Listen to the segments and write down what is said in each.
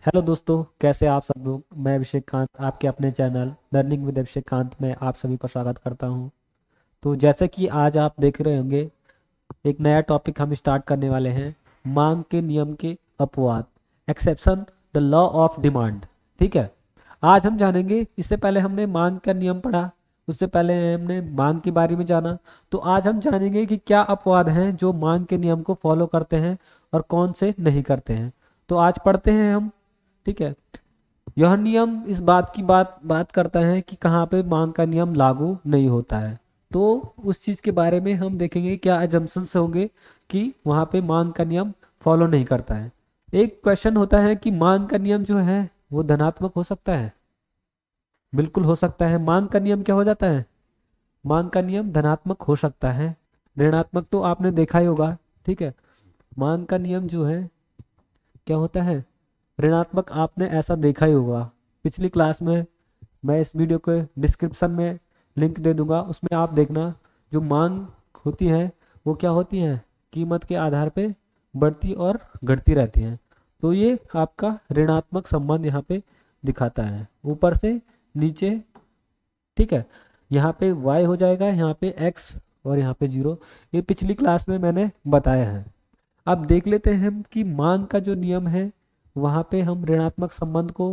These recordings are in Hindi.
हेलो दोस्तों, कैसे आप सब लोग। मैं अभिषेक कांत आपके अपने चैनल लर्निंग विद अभिषेक कांत में आप सभी का स्वागत करता हूं। तो जैसे कि आज आप देख रहे होंगे, एक नया टॉपिक हम स्टार्ट करने वाले हैं। मांग के नियम के अपवाद, exception the law of demand. ठीक है। आज हम जानेंगे, इससे पहले हमने मांग का नियम पढ़ा, उससे पहले हमने मांग के बारे में जाना। तो आज हम जानेंगे कि क्या अपवाद हैं जो मांग के नियम को फॉलो करते हैं और कौन से नहीं करते हैं। तो आज पढ़ते हैं हम। ठीक है। यह नियम इस बात की बात बात करता है कि कहाँ पे मांग का नियम लागू नहीं होता है। तो उस चीज़ के बारे में हम देखेंगे क्या एजम्पशंस होंगे कि वहाँ पे मांग का नियम फॉलो नहीं करता है। एक क्वेश्चन होता है कि मांग का नियम जो है वो धनात्मक हो सकता है। बिल्कुल हो सकता है। मांग का नियम क्या हो जाता है? मांग का नियम धनात्मक हो सकता है। ऋणात्मक तो आपने देखा ही होगा। ठीक है। मांग का नियम जो है क्या होता है? ऋणात्मक आपने ऐसा देखा ही होगा। पिछली क्लास में मैं इस वीडियो के डिस्क्रिप्शन में लिंक दे दूंगा, उसमें आप देखना। जो मांग होती है वो क्या होती है? कीमत के आधार पे बढ़ती और घटती रहती हैं। तो ये आपका ऋणात्मक संबंध यहाँ पे दिखाता है, ऊपर से नीचे। ठीक है। यहाँ पे y हो जाएगा, यहाँ पे x और यहाँ पे 0। ये पिछली क्लास में मैंने बताया है। अब देख लेते हैं हम कि मांग का जो नियम है वहाँ पे हम ऋणात्मक संबंध को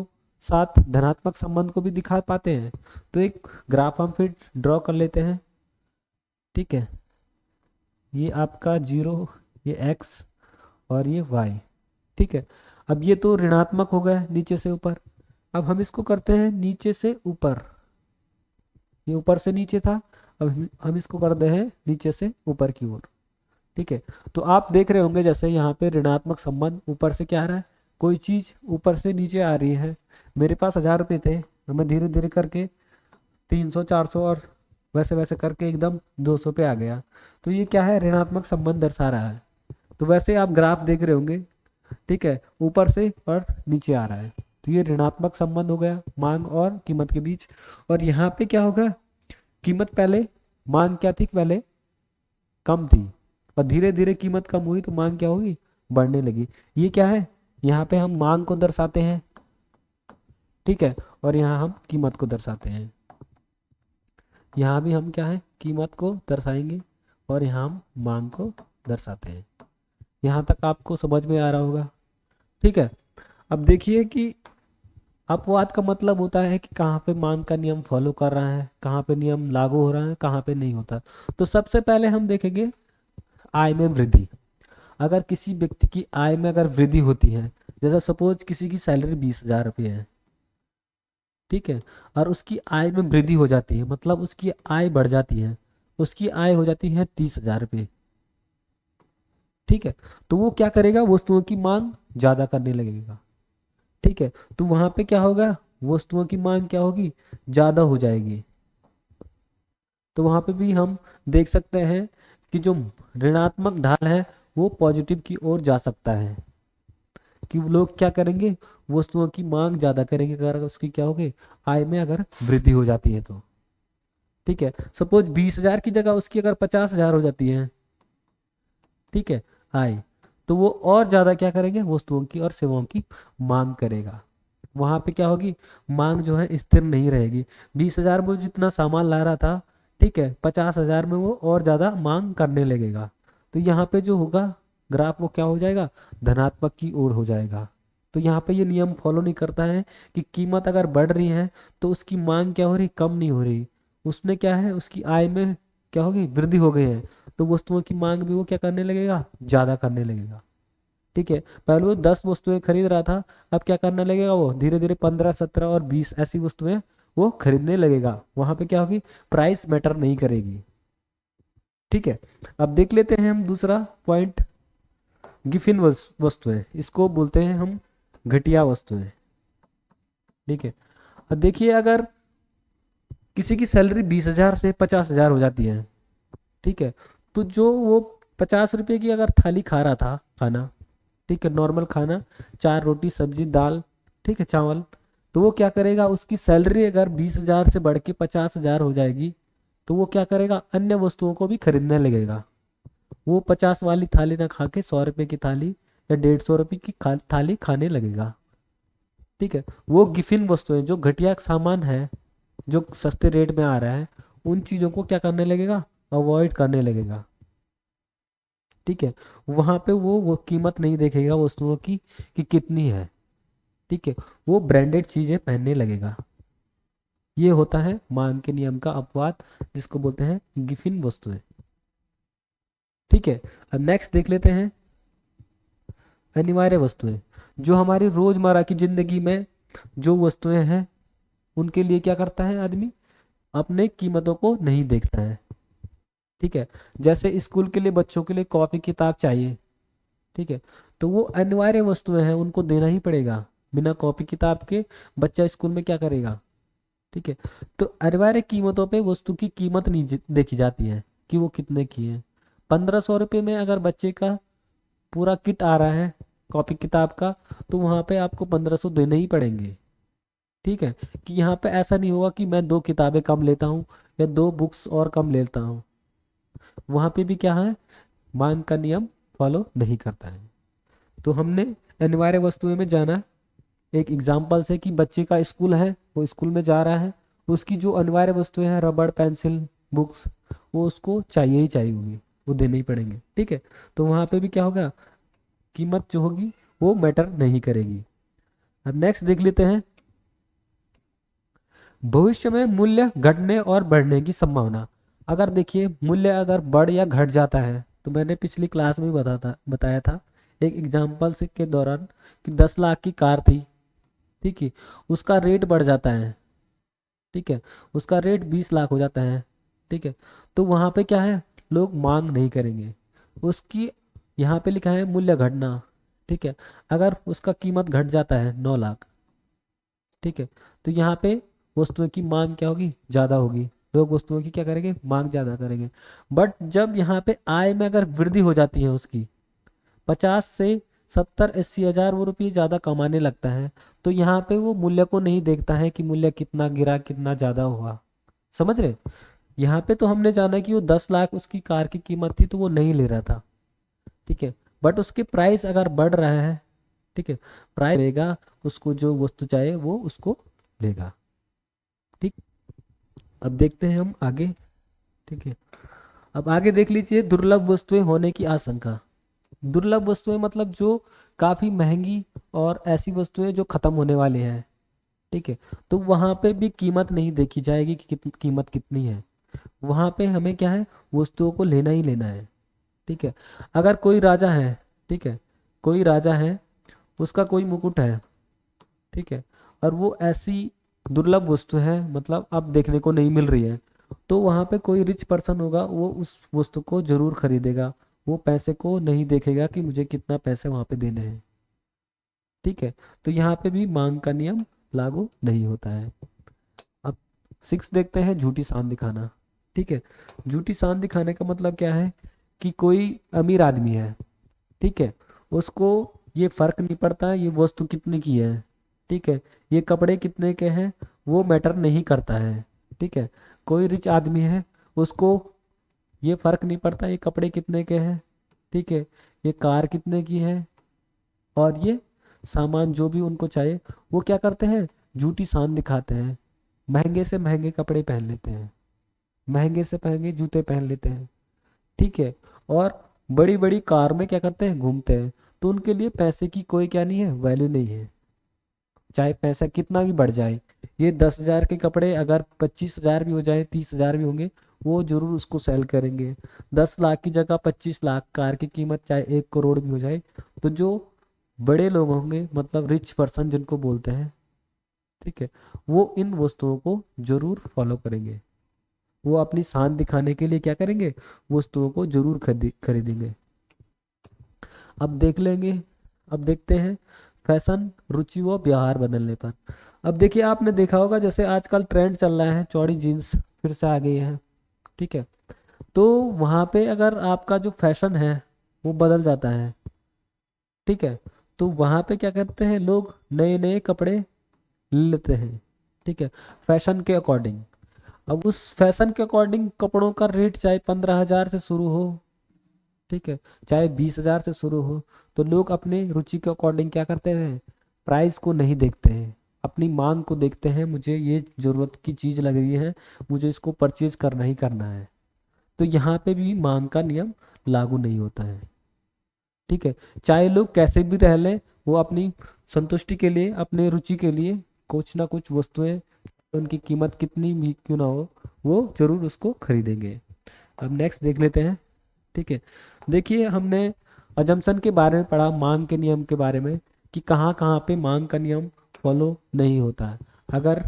साथ धनात्मक संबंध को भी दिखा पाते हैं। तो एक ग्राफ हम फिर ड्रॉ कर लेते हैं। ठीक है। ये आपका 0, ये x और ये y। ठीक है। अब ये तो ऋणात्मक हो गया नीचे से ऊपर। अब हम इसको करते हैं नीचे से ऊपर। ये ऊपर से नीचे था, अब हम इसको करते हैं नीचे से ऊपर की ओर। ठीक है। तो आप देख रहे होंगे जैसे यहाँ पे ऋणात्मक संबंध ऊपर से क्या आ रहा है, कोई चीज ऊपर से नीचे आ रही है। मेरे पास 1000 रुपये थे, और मैं धीरे धीरे करके 300 400 और वैसे वैसे करके एकदम 200 पे आ गया। तो ये क्या है? ऋणात्मक संबंध दर्शा रहा है। तो वैसे आप ग्राफ देख रहे होंगे। ठीक है। ऊपर से और नीचे आ रहा है। तो ये ऋणात्मक संबंध हो गया मांग और कीमत के बीच। और यहाँ पे क्या होगा? कीमत पहले, मांग क्या थी पहले? कम थी। और धीरे धीरे कीमत कम हुई तो मांग क्या होगी? बढ़ने लगी। ये क्या है? यहाँ पे हम मांग को दर्शाते हैं। ठीक है। और यहाँ हम कीमत को दर्शाते हैं। यहाँ भी हम क्या है? कीमत को दर्शाएंगे। और यहाँ हम मांग को दर्शाते हैं। यहाँ तक आपको समझ में आ रहा होगा। ठीक है। अब देखिए कि अपवाद का मतलब होता है कि कहाँ पे मांग का नियम फॉलो कर रहा है, कहाँ पे नियम लागू हो रहा है, कहाँ पे नहीं होता। तो सबसे पहले हम देखेंगे आय में वृद्धि। अगर किसी व्यक्ति की आय में अगर वृद्धि होती है, जैसा सपोज किसी की सैलरी 20,000 रुपये है। ठीक है। और उसकी आय में वृद्धि हो जाती है, मतलब उसकी आय बढ़ जाती है। उसकी आय हो जाती है 30,000 रुपये। ठीक है। तो वो क्या करेगा? वस्तुओं की मांग ज्यादा करने लगेगा। ठीक है। तो वहां पे क्या होगा? वस्तुओं की मांग क्या होगी? ज्यादा हो जाएगी। तो वहां पे भी हम देख सकते हैं कि जो ऋणात्मक ढाल है वो पॉजिटिव की ओर जा सकता है। कि वो लोग क्या करेंगे? वस्तुओं की मांग ज्यादा करेंगे अगर उसकी क्या होगी? आय में अगर वृद्धि हो जाती है तो। ठीक है। सपोज 20,000 की जगह उसकी अगर 50,000 हो जाती है। ठीक है। आय। तो वो और ज्यादा क्या करेंगे? वस्तुओं की और सेवाओं की मांग करेगा। वहां पे क्या होगी? मांग जो है स्थिर नहीं रहेगी। 20,000 में वो जितना सामान ला रहा था, ठीक है, 50,000 में वो और ज्यादा मांग करने लगेगा। तो यहाँ पे जो होगा ग्राफ, वो क्या हो जाएगा? धनात्मक की ओर हो जाएगा। तो यहाँ पे ये नियम फॉलो नहीं करता है कि कीमत अगर बढ़ रही है तो उसकी मांग क्या हो रही? कम नहीं हो रही। उसने क्या है? उसकी आय में क्या होगी? वृद्धि हो गई है। तो वस्तुओं की मांग भी वो क्या करने लगेगा? ज्यादा करने लगेगा। ठीक है। पहले वो 10 वस्तुएं खरीद रहा था, अब क्या करने लगेगा? वो धीरे धीरे 15 17 और 20 ऐसी वस्तुएं वो खरीदने लगेगा। वहां पे क्या होगी? प्राइस मैटर नहीं करेगी। ठीक है। अब देख लेते हैं हम दूसरा पॉइंट। गिफिन वस्तुएं, इसको बोलते हैं हम घटिया वस्तुएं। ठीक है। अब देखिए, अगर किसी की सैलरी 20,000 से 50,000 हो जाती है। ठीक है। तो जो वो 50 रुपए की अगर थाली खा रहा था खाना, ठीक है, नॉर्मल खाना, 4 रोटी सब्जी दाल, ठीक है, चावल। तो वो क्या करेगा? उसकी सैलरी अगर 20,000 से बढ़ के 50,000 हो जाएगी तो वो क्या करेगा? अन्य वस्तुओं को भी खरीदने लगेगा। वो 50 वाली थाली ना खा के 100 रुपए की थाली या 150 रुपए की थाली खाने लगेगा। ठीक है। वो गिफिन वस्तुएं जो घटिया सामान है, जो सस्ते रेट में आ रहा है, उन चीज़ों को क्या करने लगेगा, अवॉइड करने लगेगा। ठीक है। वहाँ पे वो कीमत नहीं देखेगा वस्तुओं की कि कितनी है। ठीक है। वो ब्रांडेड चीज़ें पहनने लगेगा। ये होता है मांग के नियम का अपवाद, जिसको बोलते हैं गिफिन वस्तुएं। ठीक है। अब नेक्स्ट देख लेते हैं अनिवार्य वस्तुएं। जो हमारी रोजमर्रा की जिंदगी में जो वस्तुएं हैं, उनके लिए क्या करता है आदमी, अपने कीमतों को नहीं देखता है। ठीक है। जैसे स्कूल के लिए बच्चों के लिए कॉपी किताब चाहिए। ठीक है। तो वो अनिवार्य वस्तुएं हैं, उनको देना ही पड़ेगा। बिना कॉपी किताब के बच्चा स्कूल में क्या करेगा। ठीक है। तो अनिवार्य कीमतों पे वस्तु की कीमत नहीं देखी जाती है कि वो कितने की है। 1500 रुपये में अगर बच्चे का पूरा किट आ रहा है कॉपी किताब का, तो वहाँ पे आपको 1500 देने ही पड़ेंगे। ठीक है। कि यहाँ पे ऐसा नहीं होगा कि मैं 2 किताबें कम लेता हूँ या 2 बुक्स और कम लेता हूँ। वहाँ पे भी क्या है, मांग का नियम फॉलो नहीं करता है। तो हमने अनिवार्य वस्तुएं में जाना एक एग्जाम्पल से कि बच्चे का स्कूल है, वो स्कूल में जा रहा है, उसकी जो अनिवार्य वस्तुएं हैं, रबड़, पेंसिल, बुक्स, वो उसको चाहिए ही चाहिए होगी, वो देने ही पड़ेंगे। ठीक है। तो वहाँ पे भी क्या होगा, कीमत जो होगी वो मैटर नहीं करेगी। अब नेक्स्ट देख लेते हैं भविष्य में मूल्य घटने और बढ़ने की संभावना। अगर देखिए मूल्य अगर बढ़ या घट जाता है, तो मैंने पिछली क्लास में बताया था एक एग्जाम्पल से के दौरान कि 10 लाख की कार थी। ठीक है। उसका रेट बढ़ जाता है। ठीक है। उसका रेट 20 लाख हो जाता है। ठीक है। तो वहाँ पे क्या है, लोग मांग नहीं करेंगे उसकी। यहाँ पे लिखा है मूल्य घटना। ठीक है। अगर उसका कीमत घट जाता है 9 लाख, ठीक है, तो यहाँ पे वस्तुओं की मांग क्या होगी, ज़्यादा होगी। लोग वस्तुओं की क्या करेंगे, मांग ज़्यादा करेंगे। बट जब यहाँ पे आय में अगर वृद्धि हो जाती है उसकी, 50 से 70 80 हज़ार वो रुपये ज़्यादा कमाने लगता है, तो यहाँ पे वो मूल्य को नहीं देखता है कि मूल्य कितना गिरा, कितना ज़्यादा हुआ। समझ रहे। यहाँ पे तो हमने जाना कि वो 10 लाख उसकी कार की कीमत थी, तो वो नहीं ले रहा था। ठीक है। बट उसके प्राइस अगर बढ़ रहा है, ठीक है, प्राइस लेगा, उसको जो वस्तु चाहिए वो उसको लेगा। ठीक। अब देखते हैं हम आगे। ठीक है। अब आगे देख लीजिए दुर्लभ वस्तुएं होने की आशंका। दुर्लभ वस्तुएं मतलब जो काफी महंगी और ऐसी वस्तुएं जो खत्म होने वाली हैं। ठीक है। तो वहां पे भी कीमत नहीं देखी जाएगी कि कीमत कितनी है। वहां पे हमें क्या है, वस्तुओं को लेना ही लेना है। ठीक है। अगर कोई राजा है, ठीक है, कोई राजा है, उसका कोई मुकुट है, ठीक है, और वो ऐसी दुर्लभ वस्तु है, मतलब अब देखने को नहीं मिल रही है, तो वहाँ पे कोई रिच पर्सन होगा, वो उस वस्तु को जरूर खरीदेगा। वो पैसे को नहीं देखेगा कि मुझे कितना पैसे वहाँ पे देने हैं। ठीक है। तो यहाँ पे भी मांग का नियम लागू नहीं होता है। अब 6 देखते हैं झूठी शान दिखाना। ठीक है। झूठी शान दिखाने का मतलब क्या है कि कोई अमीर आदमी है, ठीक है, उसको ये फर्क नहीं पड़ता ये वस्तु कितने की है। ठीक है। ये कपड़े कितने के हैं वो मैटर नहीं करता है। ठीक है। कोई रिच आदमी है, उसको ये फर्क नहीं पड़ता ये कपड़े कितने के हैं, ठीक है, ये कार कितने की है, और ये सामान जो भी उनको चाहिए, वो क्या करते हैं, झूठी शान दिखाते हैं। महंगे से महंगे कपड़े पहन लेते हैं, महंगे से महंगे जूते पहन लेते हैं। ठीक है। और बड़ी बड़ी कार में क्या करते हैं, घूमते हैं। तो उनके लिए पैसे की कोई क्या नहीं है, वैल्यू नहीं है, चाहे पैसा कितना भी बढ़ जाए। ये 10 हज़ार के कपड़े अगर 25 हज़ार भी हो जाए, 30 हज़ार भी होंगे, वो जरूर उसको सेल करेंगे। 10 लाख की जगह 25 लाख कार की कीमत चाहे 1 करोड़ भी हो जाए, तो जो बड़े लोग होंगे, मतलब रिच पर्सन जिनको बोलते हैं, ठीक है, वो इन वस्तुओं को जरूर फॉलो करेंगे। वो अपनी शान दिखाने के लिए क्या करेंगे, वस्तुओं को जरूर खरीदेंगे। अब देख लेंगे, अब देखते हैं फैशन, रुचि व व्यवहार बदलने पर। अब देखिए आपने देखा होगा जैसे आजकल ट्रेंड चल रहा है, चौड़ी जीन्स फिर से आ गई है। ठीक है। तो वहाँ पे अगर आपका जो फैशन है वो बदल जाता है, ठीक है, तो वहाँ पे क्या करते हैं लोग, नए नए कपड़े ले लेते हैं। ठीक है। फैशन के अकॉर्डिंग। अब उस फैशन के अकॉर्डिंग कपड़ों का रेट चाहे 15 हज़ार से शुरू हो, ठीक है, चाहे 20 हज़ार से शुरू हो, तो लोग अपने रुचि के अकॉर्डिंग क्या करते हैं, प्राइस को नहीं देखते हैं, अपनी मांग को देखते हैं, मुझे ये ज़रूरत की चीज़ लग रही है, मुझे इसको परचेज करना ही करना है, तो यहाँ पे भी मांग का नियम लागू नहीं होता है। ठीक है, चाहे लोग कैसे भी रह लें, वो अपनी संतुष्टि के लिए, अपने रुचि के लिए कुछ ना कुछ वस्तुएं, उनकी कीमत कितनी भी क्यों ना हो, वो जरूर उसको खरीदेंगे। अब नेक्स्ट देख लेते हैं। ठीक है, देखिए हमने अजम्पशन के बारे में पढ़ा, मांग के नियम के बारे में, कि कहाँ कहाँ पे मांग का नियम फॉलो नहीं होता है। अगर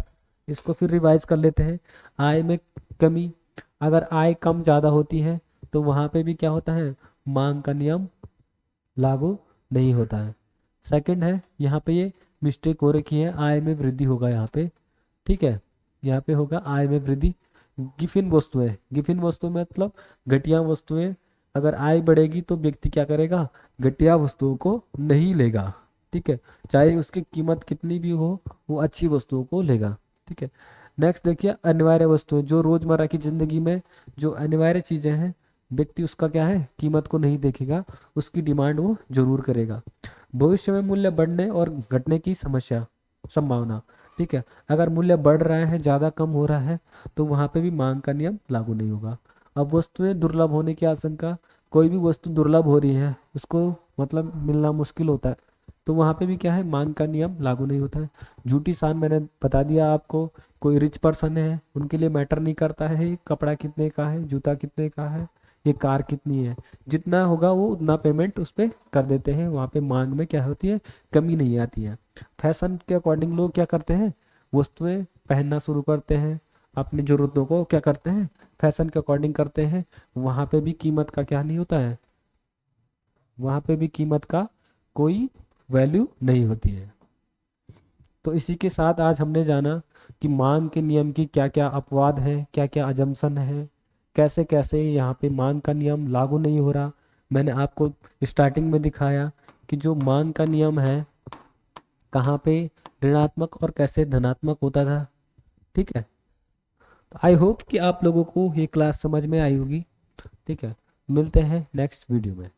इसको फिर रिवाइज कर लेते हैं, आय में कमी, अगर आय कम ज़्यादा होती है तो वहाँ पे भी क्या होता है, मांग का नियम लागू नहीं होता है। सेकंड है, यहाँ पे ये मिस्टेक हो रखी है, आय में वृद्धि होगा यहाँ पे। ठीक है, यहाँ पे होगा आय में वृद्धि। गिफिन वस्तुएं, गिफिन वस्तु मतलब घटिया वस्तुएं, अगर आय बढ़ेगी तो व्यक्ति क्या करेगा, घटिया वस्तुओं को नहीं लेगा। ठीक है, चाहे उसकी कीमत कितनी भी हो, वो अच्छी वस्तुओं को लेगा। ठीक है, नेक्स्ट देखिए, अनिवार्य वस्तुएं, जो रोजमर्रा की जिंदगी में जो अनिवार्य चीजें हैं, व्यक्ति उसका क्या है, कीमत को नहीं देखेगा, उसकी डिमांड वो जरूर करेगा। भविष्य में मूल्य बढ़ने और घटने की समस्या, संभावना। ठीक है, अगर मूल्य बढ़ रहा है, ज़्यादा कम हो रहा है, तो वहाँ पे भी मांग का नियम लागू नहीं होगा। अब वस्तुएं दुर्लभ होने की आशंका, कोई भी वस्तु दुर्लभ हो रही है, उसको मतलब मिलना मुश्किल होता है, तो वहाँ पे भी क्या है, मांग का नियम लागू नहीं होता है। झूठी शान, मैंने बता दिया आपको, कोई रिच पर्सन है, उनके लिए मैटर नहीं करता है ये कपड़ा कितने का है, जूता कितने का है, ये कार कितनी है, जितना होगा वो उतना पेमेंट उस पर कर देते हैं, वहाँ पे मांग में क्या होती है, कमी नहीं आती है। फैशन के अकॉर्डिंग लोग क्या करते हैं, वस्तुएं पहनना शुरू करते हैं, अपनी ज़रूरतों को क्या करते हैं, फैशन के अकॉर्डिंग करते हैं, वहाँ पे भी कीमत का क्या नहीं होता है, वहाँ पे भी कीमत का कोई वैल्यू नहीं होती है। तो इसी के साथ आज हमने जाना कि मांग के नियम की क्या क्या अपवाद है, क्या क्या अजम्पशन है, कैसे कैसे यहाँ पे मांग का नियम लागू नहीं हो रहा। मैंने आपको स्टार्टिंग में दिखाया कि जो मांग का नियम है, कहाँ पे ऋणात्मक और कैसे धनात्मक होता था। ठीक है, तो आई होप कि आप लोगों को ये क्लास समझ में आई होगी। ठीक है, मिलते हैं नेक्स्ट वीडियो में।